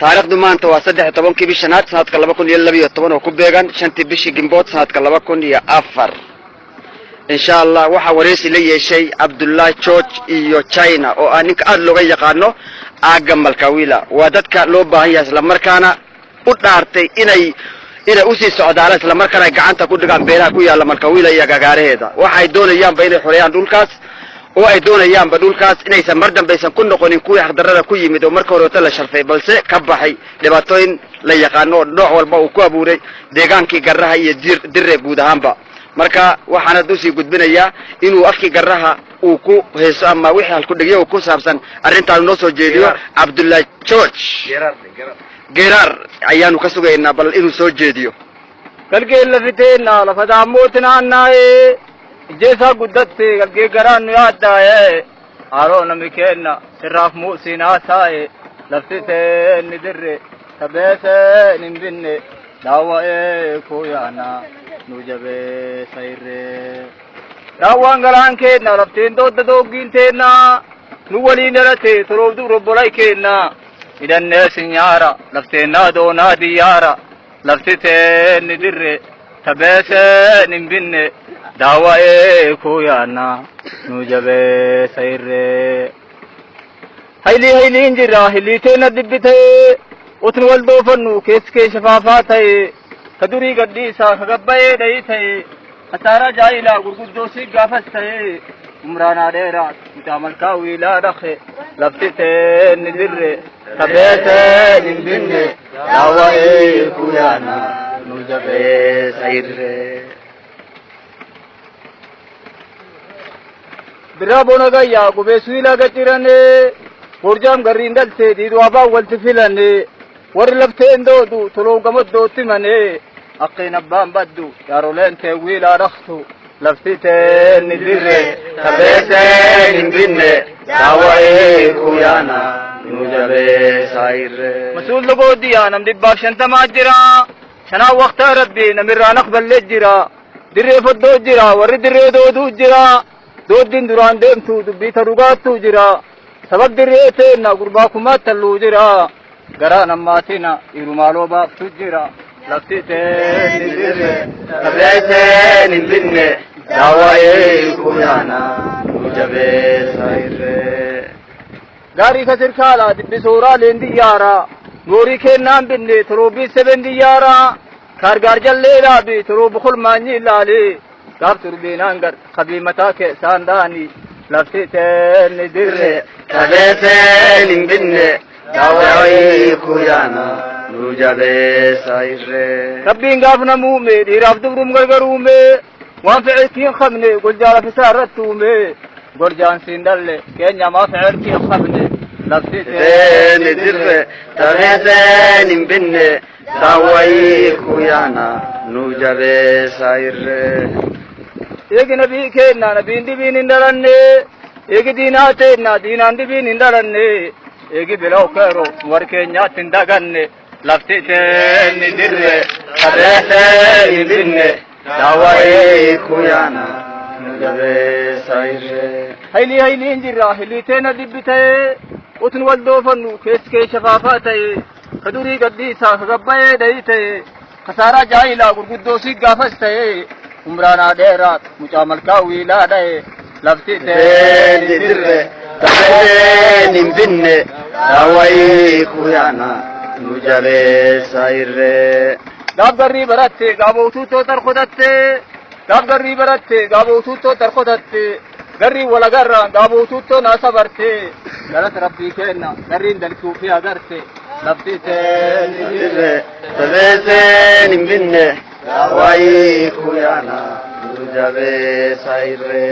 taariikh dumaanta waa 13 bishanaad sanadka 2012 oo ku beegan 5 bishii Gimbood sanadka 2004 insha Allah waxa wareesi la yeeshay Abdullah George iyo China oo aan ninka aad looga yaqaano aaga Malkawila waa dadka loo baahan yahay isla markaana u dhaartay inay u sii socdaan isla markaana gacanta ku dhigaan beeraha ku yaala Malkawila iyo gagaareeda waxay doonayaan inay xoreeyaan dhulkaas oo ay doonayaan dhulkaas inaysan mar dambaysan ku noqonin kuwii xaqdarrada ku yimid oo marka hore la sharfay balse ka baxay dhibaatooyin la yaqaano nooc walba uu ku abuuray deegaankii Garaha iyo Dirre guud ahaanba marka waxaana dusi gudbinayaa inuu afkii Garaha uu ku heeso ama wixii hal ku dhigay oo ku saabsan arintan noo soo jeediyo Abdullah George Gerar ayaanu ka sugaynaa bal inuu soo jeediyo kalkeen la fiteena la fadaamootna annaay jeesa gudatte galge garan yaadaaye aroona mikeena siraaf muusinaasaye laftite nidirre tabeese nimbinne daawae kooyana nujabe sayre rawangalankeena lafteen dooda dooginteena nu waliinarate toroobdu robolaikeena idanne sinyaara lafteena doona diyaara laftite nidirre tabeese nimbinne daawae kooyana nujabe sayre hayli injira hiliteena dibbite utun waldoofanu keeskee shafaafaataye kaduri gadhiisa kagabbaye dhayitaye hasaara jaayila gurguddoosi gaafastaye umraanaa dheeraad mutaamalkaa wiilaa dhaqe laftite nidirre tabeese nimbinne daawae kooyana nujabe sayre birabona gaya gubesuila gachirane borjam garindalte didwaba waltifilane war lafteendo du tolongamado timane aqina bambadu yarolente wila rakhtu laftite nidirre tabese nimbinne dawae kuyana nujabe sayre masul logo diya nam dibba shanta majira shana waqta rabbi namirra naqbal lejira dirre foddo jira war dirre do jira doodin duraan deemtu dubbita dhugaattu jira sabab dirreeteena gurbaa kumaa talluu jira garaa nammaatina irumaaloo baaftu jira laftite nidirre tabeese nimbinne daawae kuyana nujabe sayre gaarii kasirkaala dibbisuuraa leendiyyaara goorii keennaan binne toroobii sebendiyyaara kaargaar jalleedhaa bi toroobu kulmaanyi ilaali gaaf turbinaan gar qabiimataa keessaan dhaani laftite nidirre tabeese nimbinne daawae kuyana nujabe sayre rabbiin gaaf namuume dhiiraaf dubrum gargaruume waan ficilkiin qabne goljaala fisaarrattuume gorjaan siin dhalle keenya maa ficilkiin qabne laftite nidirre tabeese nimbinne daawae kuyana nujabe sayre egi nabii keenna nabiin dibiin hin dhalanne egi diinaa teenna diinaan dibiin hin dhalanne egi bilaw keero war keenyaatti hin daganne laftite nidirre tabeese nimbinne daawae kuyana nujabe sayre hayli injirra hiliteena dibbitaye utun waldoofannu keeskee shafaafaa ta'e kadurii gadhiisa kagabbaye dhayitaye hasaara jaayila gurguddoosi gaafas ta'e umraanaa dheeraad mucaamalkaa wiilaa dhaye laftite nidirre tabeese nimbinne daawae kuyana nujabe sayre gaaf garrii baratte gaabootuuttoo tarkotatte gaaf garrii baratte gaabootuuttoo tarkotatte garrii walagarra gaabootuuttoo naasa barte galat rabbii keenna garriin dalkuu fi agarte laftite nidirre tabeese nimbinne daawae kuyana nujabe sayre